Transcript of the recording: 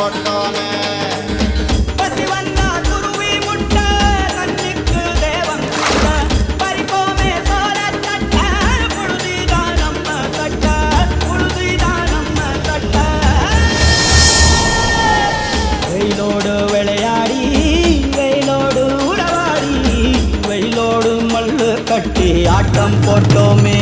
போட்டோமே. பசி வந்தா குருவி முட்டை கண்ணுக்கு தேவன் முட்டை பறிப்போமே சோழ தட்ட புழுதிதான் நம்ம சட்ட புழுதிதான் நம்ம சட்ட வெயிலோடு விளையாடி வெயிலோடு உறவாடி வெயிலோடு மல்லு கட்டி ஆட்டம் போட்டோமே.